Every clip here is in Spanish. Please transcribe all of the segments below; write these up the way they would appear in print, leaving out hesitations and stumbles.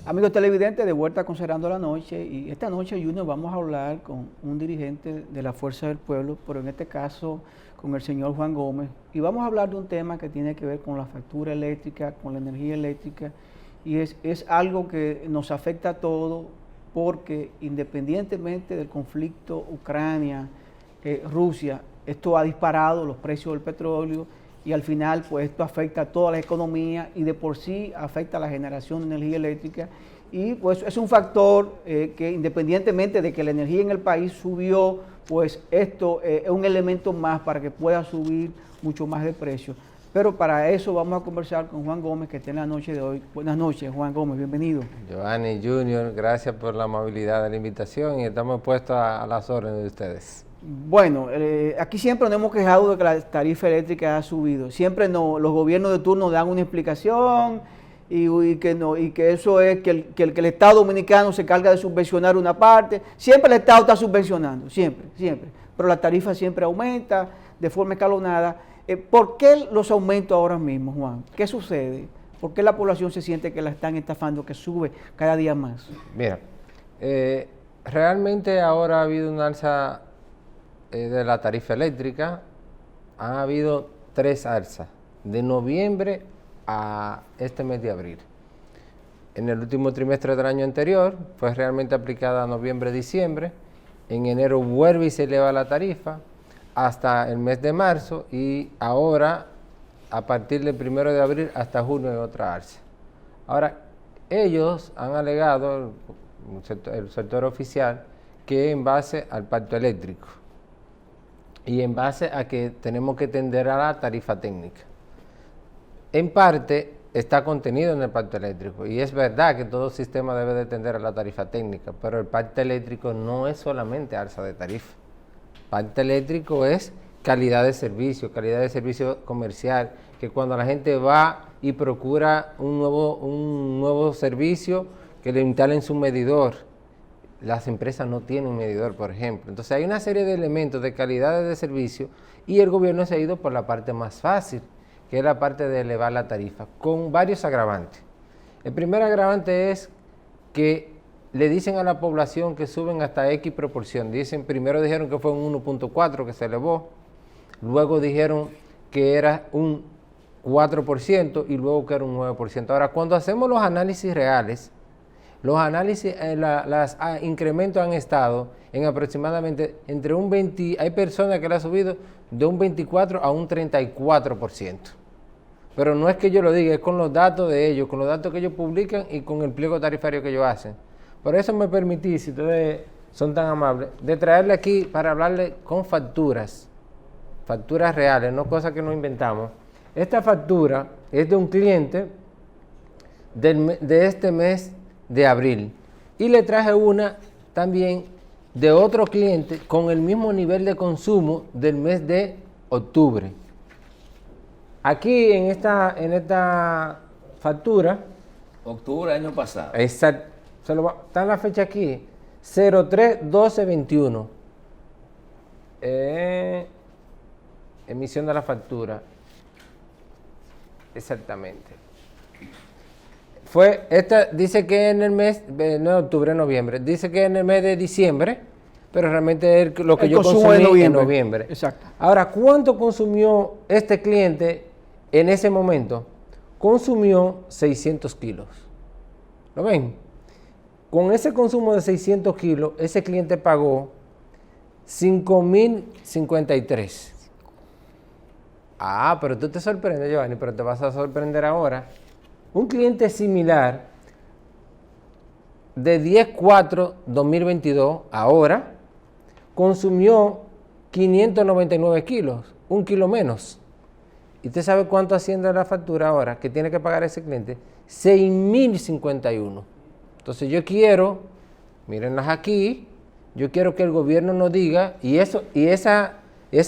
Amigos televidentes, de vuelta con Cerrando la Noche, y esta noche, Junior, vamos a hablar con un dirigente de la Fuerza del Pueblo, pero en este caso con el señor Juan Gómez, y vamos a hablar de un tema que tiene que ver con la factura eléctrica, con la energía eléctrica, y es algo que nos afecta a todos, porque independientemente del conflicto Ucrania-Rusia, esto ha disparado los precios del petróleo, y al final pues esto afecta a toda la economía y de por sí afecta a la generación de energía eléctrica, y pues es un factor que independientemente de que la energía en el país subió, pues esto es un elemento más para que pueda subir mucho más de precio. Pero para eso vamos a conversar con Juan Gómez, que está en la noche de hoy. Buenas noches, Juan Gómez, bienvenido. Giovanni Junior, gracias por la amabilidad de la invitación y estamos puestos a las órdenes de ustedes. Bueno, aquí siempre nos hemos quejado de que la tarifa eléctrica ha subido. Siempre los gobiernos de turno dan una explicación y que eso es que el Estado Dominicano se carga de subvencionar una parte. Siempre el Estado está subvencionando, siempre. Pero la tarifa siempre aumenta de forma escalonada. ¿Por qué los aumentos ahora mismo, Juan? ¿Qué sucede? ¿Por qué la población se siente que la están estafando, que sube cada día más? Mira, realmente ahora ha habido una alza de la tarifa eléctrica. Ha habido 3 alzas, de noviembre a este mes de abril. En el último trimestre del año anterior fue realmente aplicada a noviembre-diciembre. En enero vuelve y se eleva la tarifa hasta el mes de marzo, y ahora a partir del 1 de abril hasta junio hay otra alza. Ahora, ellos han alegado, el sector oficial, que en base al pacto eléctrico y en base a que tenemos que tender a la tarifa técnica. En parte está contenido en el pacto eléctrico, y es verdad que todo sistema debe de tender a la tarifa técnica, pero el pacto eléctrico no es solamente alza de tarifa. Pacto eléctrico es calidad de servicio comercial, que cuando la gente va y procura un nuevo servicio, que le instalen su medidor. Las empresas no tienen medidor, por ejemplo. Entonces hay una serie de elementos de calidad de servicio, y el gobierno se ha ido por la parte más fácil, que es la parte de elevar la tarifa, con varios agravantes. El primer agravante es que le dicen a la población que suben hasta X proporción. Primero dijeron que fue un 1.4 que se elevó, luego dijeron que era un 4% y luego que era un 9%. Ahora, cuando hacemos los análisis reales, los análisis, los incrementos han estado en aproximadamente entre un 20, hay personas que le han subido de un 24 a un 34%. Pero no es que yo lo diga, es con los datos de ellos, con los datos que ellos publican y con el pliego tarifario que ellos hacen. Por eso me permití, si ustedes son tan amables, de traerle aquí para hablarle con facturas reales, no cosas que no inventamos. Esta factura es de un cliente de este mes de abril, y le traje una también de otro cliente con el mismo nivel de consumo del mes de octubre. Aquí en esta factura, octubre año pasado. Exacto. Está la fecha aquí, 03-12-21. Emisión de la factura. Exactamente. Dice que en el mes, no octubre, noviembre. Dice que en el mes de diciembre, pero realmente es lo que yo consumí en noviembre. Exacto. Ahora, ¿cuánto consumió este cliente en ese momento? Consumió 600 kilos. ¿Lo ven? Con ese consumo de 600 kilos, ese cliente pagó 5.053. Ah, pero tú te sorprendes, Giovanni, pero te vas a sorprender ahora. Un cliente similar de 10/4/2022, ahora, consumió 599 kilos, 1 kilo menos. ¿Y usted sabe cuánto asciende la factura ahora que tiene que pagar ese cliente? 6.051. Entonces yo quiero, mírenlas aquí, yo quiero que el gobierno nos diga, y esa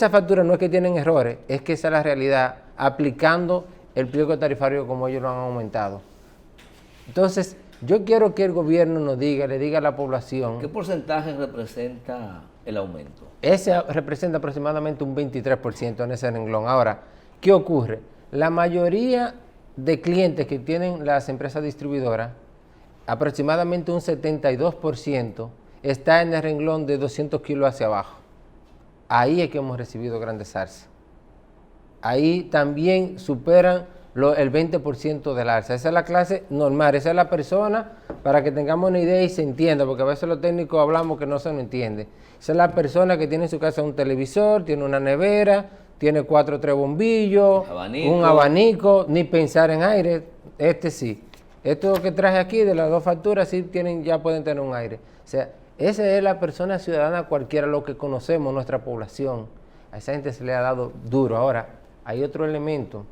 factura no es que tienen errores, es que esa es la realidad, aplicando el pliego tarifario como ellos lo han aumentado. Entonces, yo quiero que el gobierno nos diga, le diga a la población. ¿Qué porcentaje representa el aumento? Ese representa aproximadamente un 23% en ese renglón. Ahora, ¿qué ocurre? La mayoría de clientes que tienen las empresas distribuidoras aproximadamente un 72% está en el renglón de 200 kilos hacia abajo. Ahí es que hemos recibido grandes alzas. Ahí también superan el 20% del alza. Esa es la clase normal, esa es la persona, para que tengamos una idea y se entienda, porque a veces los técnicos hablamos que no se nos entiende. Esa es la persona que tiene en su casa un televisor, tiene una nevera, tiene 4 o 3 bombillos, un abanico, ni pensar en aire. Este sí. Esto que traje aquí de las 2 facturas sí ya pueden tener un aire. O sea, esa es la persona ciudadana cualquiera, lo que conocemos, nuestra población. A esa gente se le ha dado duro. Ahora, hay otro elemento.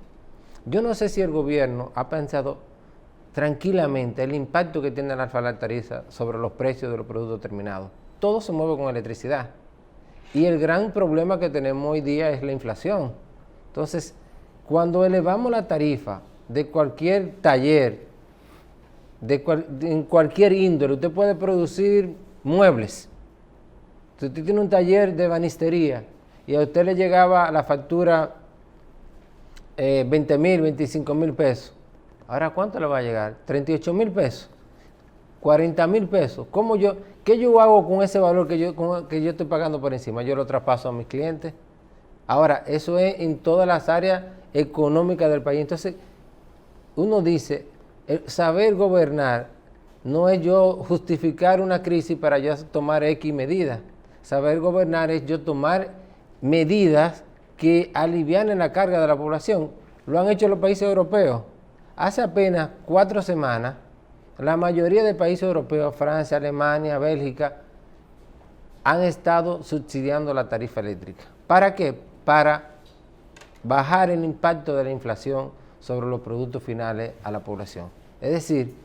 Yo no sé si el gobierno ha pensado tranquilamente el impacto que tiene la alza de la tarifa sobre los precios de los productos terminados. Todo se mueve con electricidad. Y el gran problema que tenemos hoy día es la inflación. Entonces, cuando elevamos la tarifa de cualquier taller, en cualquier índole, usted puede producir muebles. Si usted tiene un taller de ebanistería y a usted le llegaba la factura 20,000, 25,000 pesos, ¿ahora cuánto le va a llegar? 38,000 pesos, 40,000 pesos. ¿Qué yo hago con ese valor que yo estoy pagando por encima? Yo lo traspaso a mis clientes. Ahora, eso es en todas las áreas económicas del país. Entonces, uno dice, saber gobernar no es yo justificar una crisis para yo tomar X medidas. Saber gobernar es yo tomar medidas que alivianen la carga de la población. Lo han hecho los países europeos. Hace apenas 4 semanas, la mayoría de países europeos, Francia, Alemania, Bélgica, han estado subsidiando la tarifa eléctrica. ¿Para qué? Para bajar el impacto de la inflación sobre los productos finales a la población. Es decir,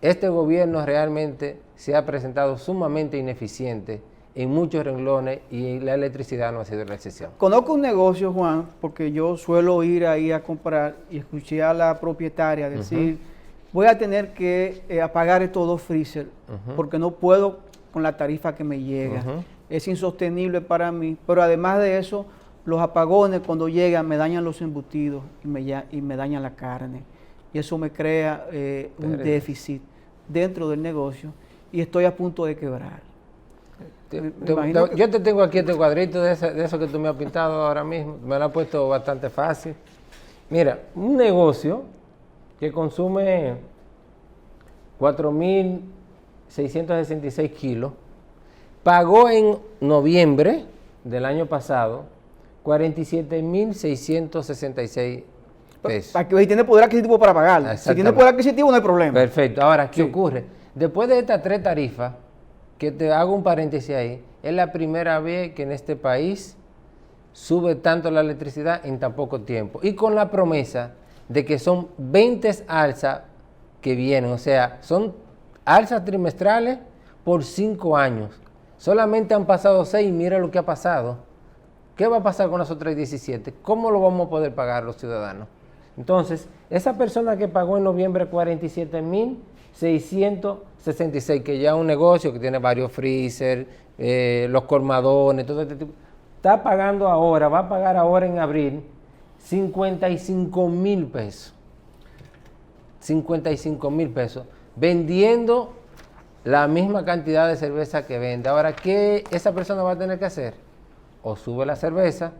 este gobierno realmente se ha presentado sumamente ineficiente en muchos renglones y la electricidad no ha sido la excepción. Conozco un negocio, Juan, porque yo suelo ir ahí a comprar y escuché a la propietaria decir, voy a tener que apagar estos 2 freezer porque no puedo con la tarifa que me llega. Es insostenible para mí, pero además de eso, los apagones cuando llegan me dañan los embutidos y me dañan la carne. Y eso me crea un déficit dentro del negocio y estoy a punto de quebrar. Yo te tengo aquí este cuadrito de eso que tú me has pintado ahora mismo. Me lo has puesto bastante fácil. Mira, un negocio que consume 4,666 kilos, pagó en noviembre del año pasado 47,666 pesos. Aquí tiene poder adquisitivo para pagarlo. Si tiene poder adquisitivo no hay problema. Perfecto. Ahora, ¿qué ocurre? Después de estas 3 tarifas, que te hago un paréntesis ahí, es la primera vez que en este país sube tanto la electricidad en tan poco tiempo. Y con la promesa de que son 20 alzas que vienen, o sea, son alzas trimestrales por 5 años. Solamente han pasado 6 y mira lo que ha pasado. ¿Qué va a pasar con los otros 17? ¿Cómo lo vamos a poder pagar los ciudadanos? Entonces, esa persona que pagó en noviembre 47,666, que ya es un negocio que tiene varios freezer, los colmadones, todo este tipo, está pagando ahora, va a pagar ahora en abril 55,000 pesos. 55,000 pesos, vendiendo la misma cantidad de cerveza que vende. Ahora, ¿qué esa persona va a tener que hacer? O sube la cerveza,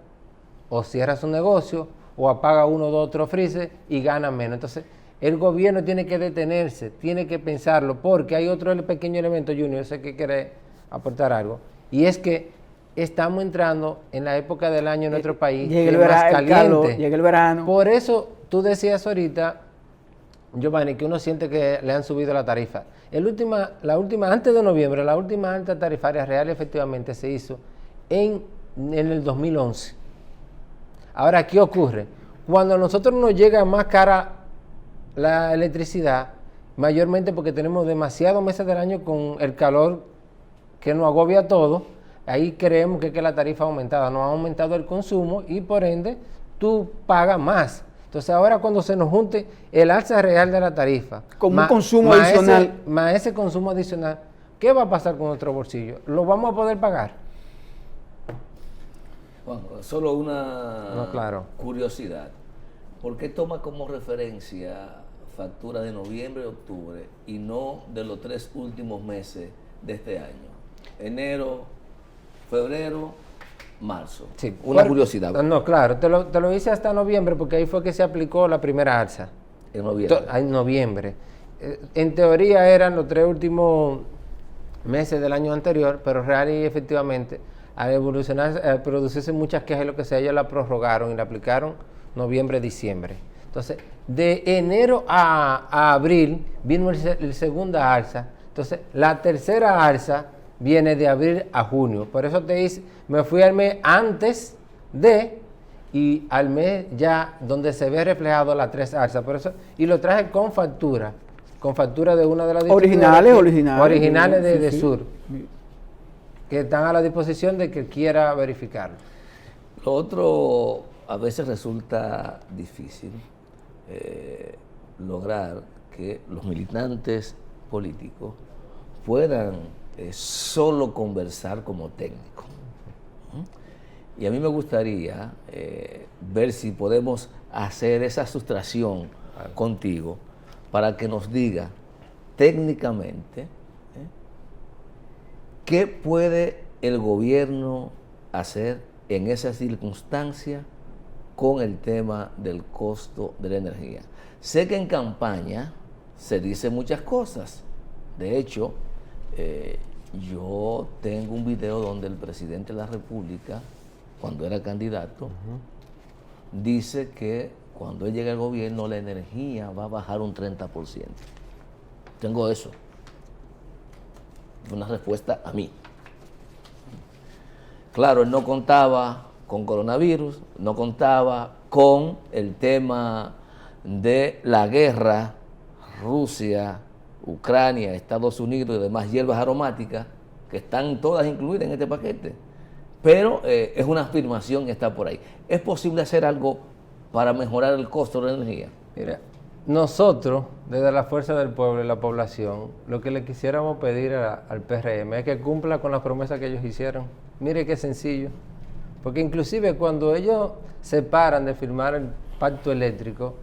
o cierra su negocio, o apaga 1 o 2 otros freezer y gana menos. Entonces, el gobierno tiene que detenerse, tiene que pensarlo, porque hay otro pequeño elemento, Junior, yo sé que quiere aportar algo, y es que estamos entrando en la época del año en nuestro país llega el verano, más caliente. Llega el verano. Por eso, tú decías ahorita, Giovanni, que uno siente que le han subido la tarifa. Antes de noviembre, la última alta tarifaria real efectivamente se hizo en el 2011. Ahora, ¿qué ocurre? Cuando a nosotros nos llega más cara la electricidad, mayormente porque tenemos demasiados meses del año con el calor que nos agobia todo, ahí creemos que la tarifa ha aumentado, no ha aumentado el consumo y por ende tú pagas más. Entonces ahora cuando se nos junte el alza real de la tarifa, como un consumo adicional, más ese consumo adicional, ¿qué va a pasar con nuestro bolsillo? ¿Lo vamos a poder pagar? Juan, solo una curiosidad. ¿Por qué toma como referencia factura de noviembre y octubre y no de los 3 últimos meses de este año? Enero, febrero, marzo. Sí. Una curiosidad. No, claro, te lo hice hasta noviembre porque ahí fue que se aplicó la primera alza. En noviembre. En noviembre. En teoría eran los 3 últimos meses del año anterior, pero real y efectivamente, al evolucionar, al producirse muchas quejas y lo que sea, ellos la prorrogaron y la aplicaron noviembre, diciembre. Entonces, de enero a abril vino el segunda alza. Entonces, la tercera alza viene de abril a junio. Por eso te dice, me fui al mes antes de y al mes ya donde se ve reflejado las 3 alzas. Por eso, y lo traje con factura de una de las originales de sí. Sur, que están a la disposición de que quiera verificarlo. Lo otro a veces resulta difícil lograr que los militantes políticos puedan solo conversar como técnicos. Y a mí me gustaría ver si podemos hacer esa sustracción contigo para que nos diga técnicamente qué puede el gobierno hacer en esa circunstancia con el tema del costo de la energía. Sé que en campaña se dicen muchas cosas. De hecho, yo tengo un video donde el presidente de la República, cuando era candidato, dice que cuando él llegue al gobierno la energía va a bajar un 30%. Tengo eso. Una respuesta a mí. Claro, él no contaba con coronavirus, no contaba con el tema de la guerra Rusia, Ucrania, Estados Unidos y demás hierbas aromáticas, que están todas incluidas en este paquete. Pero es una afirmación que está por ahí. ¿Es posible hacer algo para mejorar el costo de la energía? Mira, nosotros, desde la fuerza del pueblo y la población, lo que le quisiéramos pedir al PRM es que cumpla con las promesas que ellos hicieron. Mire qué sencillo. Porque inclusive cuando ellos se paran de firmar el pacto eléctrico,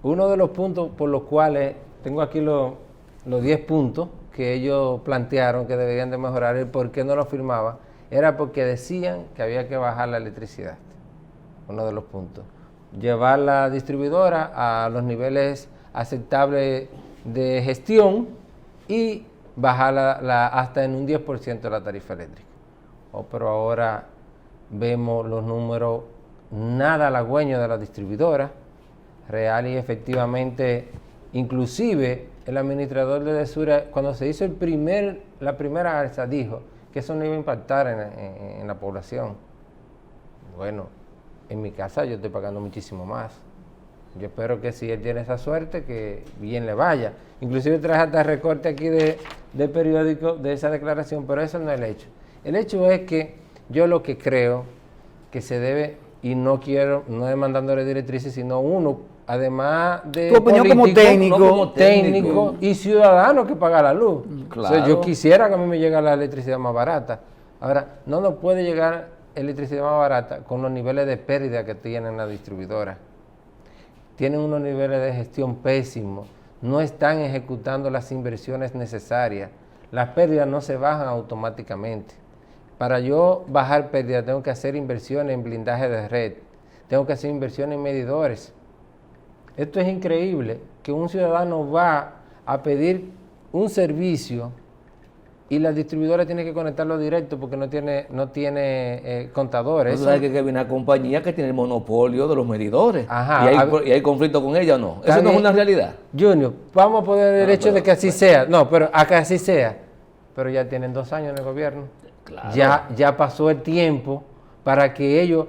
uno de los puntos por los cuales, tengo aquí los 10 puntos que ellos plantearon que deberían de mejorar, el por qué no lo firmaba, era porque decían que había que bajar la electricidad. Uno de los puntos. Llevar la distribuidora a los niveles aceptables de gestión y bajarla hasta en un 10% la tarifa eléctrica. Pero ahora vemos los números nada halagüeños de la distribuidora, real y efectivamente, inclusive el administrador de Desura, cuando se hizo la primera alza, dijo que eso no iba a impactar en la población. Bueno, en mi casa yo estoy pagando muchísimo más. Yo espero que si él tiene esa suerte, que bien le vaya. Inclusive traje hasta recorte aquí del periódico de esa declaración, pero eso no es el hecho. El hecho es que yo lo que creo que se debe, y no es mandándole directrices, sino uno, además de tu opinión político, como técnico y ciudadano que paga la luz. Claro. O sea, yo quisiera que a mí me llegue la electricidad más barata. Ahora, no nos puede llegar electricidad más barata con los niveles de pérdida que tienen las distribuidoras. Tienen unos niveles de gestión pésimos, no están ejecutando las inversiones necesarias. Las pérdidas no se bajan automáticamente. Para yo bajar pérdidas tengo que hacer inversiones en blindaje de red, tengo que hacer inversiones en medidores. Esto es increíble, que un ciudadano va a pedir un servicio y la distribuidora tiene que conectarlo directo porque no tiene contadores. ¿Tú sabes que hay una compañía que tiene el monopolio de los medidores? Ajá, ¿Y hay conflicto con ella o no? Eso no es una realidad. Junior, vamos a poner el hecho de que así sea. No, pero a que así sea. Pero ya tienen 2 años en el gobierno. Claro. Ya pasó el tiempo para que ellos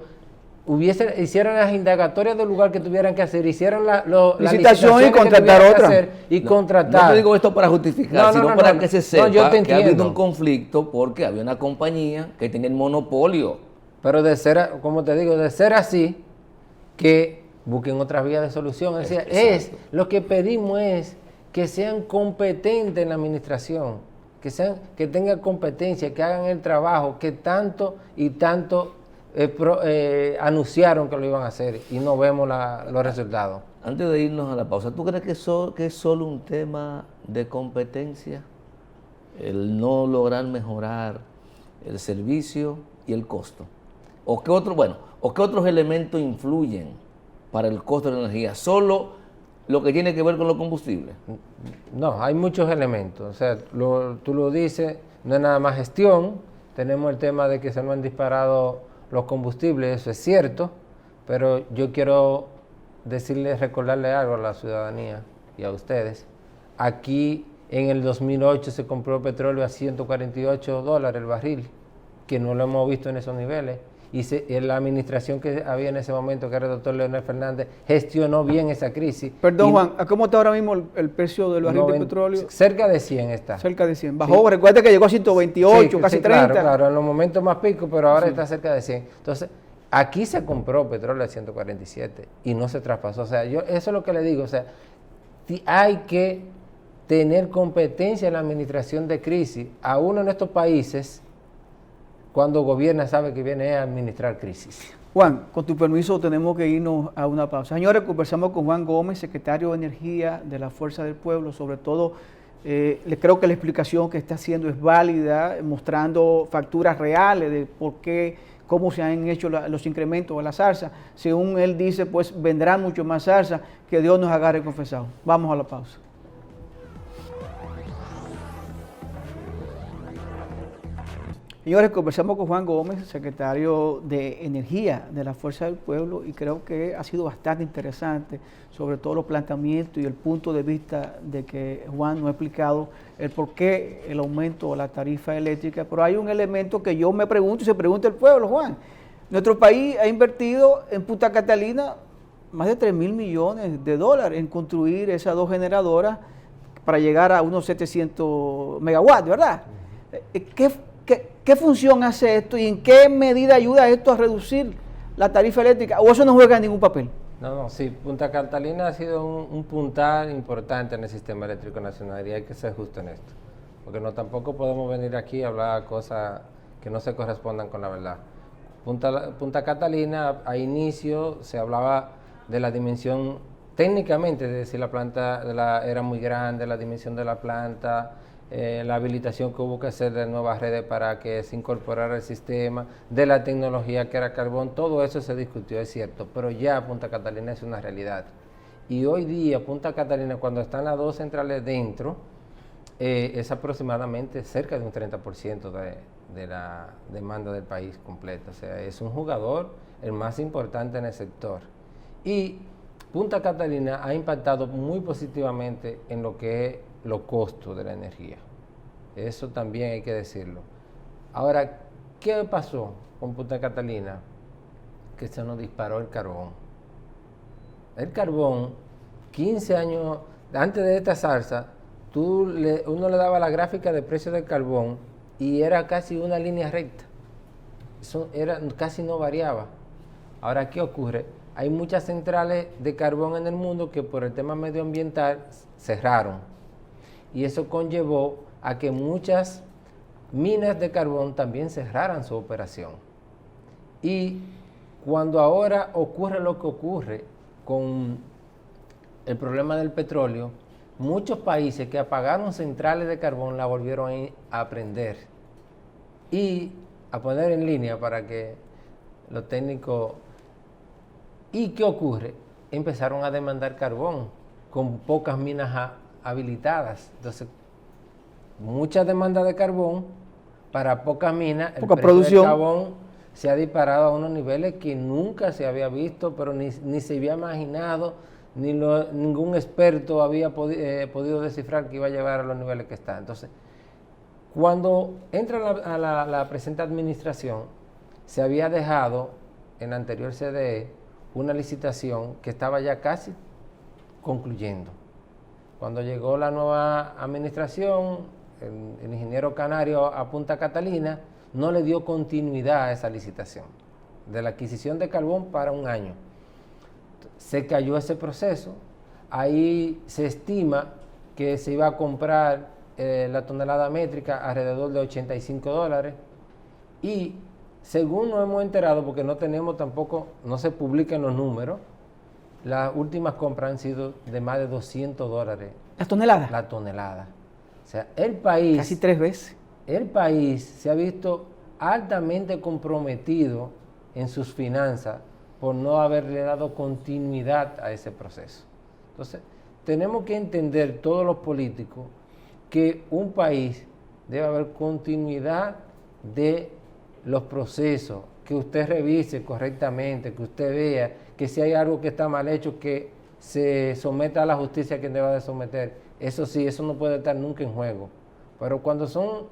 hicieran las indagatorias del lugar que tuvieran que hacer, hicieran la licitación y contratar otra. Contratar. No te digo esto para justificar, sino para que se sepa que ha habido un conflicto porque había una compañía que tenía el monopolio. Pero como te digo, de ser así, que busquen otras vías de solución. Es decir, lo que pedimos es que sean competentes en la administración, que tengan competencia, que hagan el trabajo que tanto y tanto anunciaron que lo iban a hacer y no vemos los resultados. Antes de irnos a la pausa, ¿tú crees que es solo un tema de competencia? El no lograr mejorar el servicio y el costo. ¿O qué otros elementos influyen para el costo de la energía? ¿Solo lo que tiene que ver con los combustibles? No, hay muchos elementos. O sea, tú lo dices, no es nada más gestión. Tenemos el tema de que se nos han disparado los combustibles, eso es cierto, pero yo quiero recordarle algo a la ciudadanía y a ustedes. Aquí en el 2008 se compró petróleo a $148 el barril, que no lo hemos visto en esos niveles. Y la administración que había en ese momento, que era el doctor Leonel Fernández, gestionó bien esa crisis. Perdón, Juan, ¿a cómo está ahora mismo el precio del barril de petróleo? Cerca de 100 está. Cerca de 100. Bajó, sí. Recuerda que llegó a 128, sí, casi 30. Claro, en los momentos más picos, pero ahora está cerca de 100. Entonces, aquí se compró petróleo a 147 y no se traspasó. O sea, eso es lo que le digo. O sea, hay que tener competencia en la administración de crisis. A uno en estos países, cuando gobierna, sabe que viene a administrar crisis. Juan, con tu permiso tenemos que irnos a una pausa. Señores, conversamos con Juan Gómez, secretario de Energía de la Fuerza del Pueblo. Sobre todo, creo que la explicación que está haciendo es válida, mostrando facturas reales de por qué, cómo se han hecho los incrementos de la salsa. Según él dice, pues vendrán mucho más salsa, que Dios nos agarre confesado. Vamos a la pausa. Señores, conversamos con Juan Gómez, secretario de Energía de la Fuerza del Pueblo, y creo que ha sido bastante interesante, sobre todo los planteamientos y el punto de vista de que Juan nos ha explicado el por qué el aumento de la tarifa eléctrica. Pero hay un elemento que yo me pregunto y se pregunta el pueblo, Juan. Nuestro país ha invertido en Punta Catalina más de $3,000 millones en construir esas dos generadoras para llegar a unos 700 megawatts, ¿verdad? ¿Qué función hace esto y en qué medida ayuda esto a reducir la tarifa eléctrica? ¿O eso no juega ningún papel? No, sí, Punta Catalina ha sido un puntal importante en el sistema eléctrico nacional y hay que ser justo en esto. Porque tampoco podemos venir aquí a hablar cosas que no se correspondan con la verdad. Punta Catalina, a inicio se hablaba de la dimensión técnicamente, de si la planta era muy grande, la dimensión de la planta, la habilitación que hubo que hacer de nuevas redes para que se incorporara el sistema, de la tecnología que era carbón, todo eso se discutió, es cierto, pero ya Punta Catalina es una realidad. Y hoy día Punta Catalina, cuando están las dos centrales dentro, es aproximadamente cerca de un 30% de la demanda del país completo. O sea, es un jugador el más importante en el sector. Y Punta Catalina ha impactado muy positivamente en lo que es los costos de la energía. Eso también hay que decirlo. Ahora, ¿qué pasó con Punta Catalina? Que se nos disparó el carbón. El carbón, 15 años antes de esta salsa, uno le daba la gráfica de precio del carbón y era casi una línea recta. Eso casi no variaba. Ahora, ¿qué ocurre? Hay muchas centrales de carbón en el mundo que por el tema medioambiental cerraron. Y eso conllevó a que muchas minas de carbón también cerraran su operación. Y cuando ahora ocurre lo que ocurre con el problema del petróleo, muchos países que apagaron centrales de carbón la volvieron a prender y a poner en línea para que los técnicos... ¿Y qué ocurre? Empezaron a demandar carbón con pocas minas habilitadas. Entonces, mucha demanda de carbón para pocas minas. Poca producción. El carbón se ha disparado a unos niveles que nunca se había visto, pero ni se había imaginado, ningún experto había podido descifrar que iba a llegar a los niveles que está. Entonces, cuando entra a la presente administración, se había dejado en la anterior CDE una licitación que estaba ya casi concluyendo. Cuando llegó la nueva administración, el ingeniero canario a Punta Catalina no le dio continuidad a esa licitación de la adquisición de carbón para un año. Se cayó ese proceso. Ahí se estima que se iba a comprar la tonelada métrica alrededor de $85 y según nos hemos enterado, porque no tenemos tampoco, no se publican los números, las últimas compras han sido de más de $200. ¿Las toneladas? La tonelada. O sea, el país... Casi 3 veces. El país se ha visto altamente comprometido en sus finanzas por no haberle dado continuidad a ese proceso. Entonces, tenemos que entender todos los políticos que un país debe haber continuidad de los procesos, que usted revise correctamente, que usted vea que si hay algo que está mal hecho, que se someta a la justicia quien deba de someter. Eso sí, eso no puede estar nunca en juego. Pero cuando son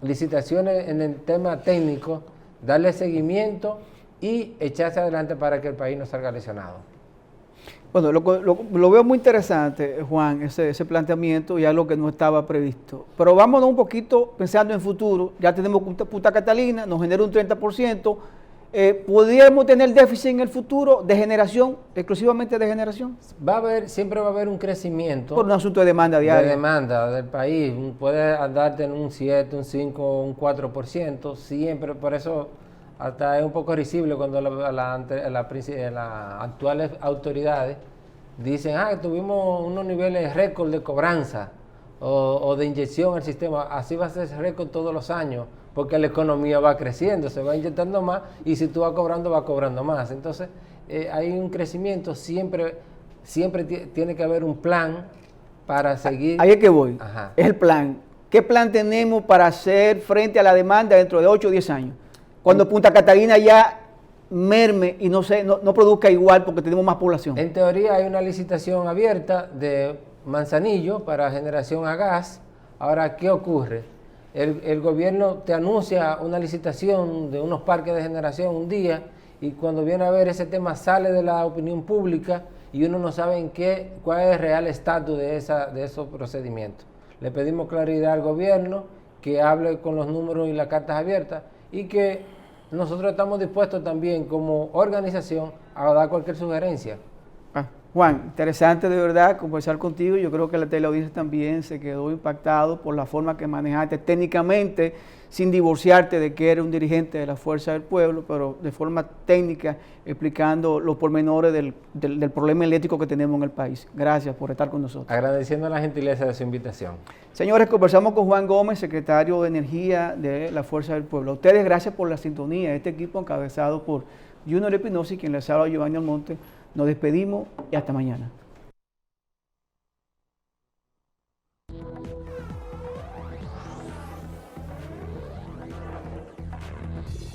licitaciones en el tema técnico, darle seguimiento y echarse adelante para que el país no salga lesionado. Bueno, lo veo muy interesante, Juan, ese planteamiento, ya lo que no estaba previsto. Pero vámonos un poquito pensando en futuro. Ya tenemos Punta Catalina, nos genera un 30%. ¿Podríamos tener déficit en el futuro de generación, exclusivamente de generación? Siempre va a haber un crecimiento. Por un asunto de demanda diaria. De demanda del país. Puede andarte en un 7, un 5, un 4%, siempre. Por eso hasta es un poco risible cuando las actuales autoridades dicen que tuvimos unos niveles récord de cobranza o de inyección al sistema. Así va a ser récord todos los años, porque la economía va creciendo, se va inyectando más, y si tú vas cobrando más. Entonces, hay un crecimiento, siempre tiene que haber un plan para seguir. Ahí es que voy, Ajá. Es el plan. ¿Qué plan tenemos para hacer frente a la demanda dentro de 8 o 10 años? Cuando Punta Catalina ya merme y no produzca igual porque tenemos más población. En teoría hay una licitación abierta de Manzanillo para generación a gas. Ahora, ¿qué ocurre? El gobierno te anuncia una licitación de unos parques de generación un día, y cuando viene a ver, ese tema sale de la opinión pública y uno no sabe cuál es el real estatus de esos procedimientos. Le pedimos claridad al gobierno, que hable con los números y las cartas abiertas, y que nosotros estamos dispuestos también como organización a dar cualquier sugerencia. Juan, interesante de verdad conversar contigo. Yo creo que la teleaudiencia también se quedó impactado por la forma que manejaste técnicamente, sin divorciarte de que eres un dirigente de la Fuerza del Pueblo, pero de forma técnica, explicando los pormenores del problema eléctrico que tenemos en el país. Gracias por estar con nosotros. Agradeciendo la gentileza de su invitación. Señores, conversamos con Juan Gómez, secretario de Energía de la Fuerza del Pueblo. A ustedes, gracias por la sintonía. Este equipo encabezado por Junior Espinosa y quien les habla, Giovanni Almonte. Nos despedimos y hasta mañana.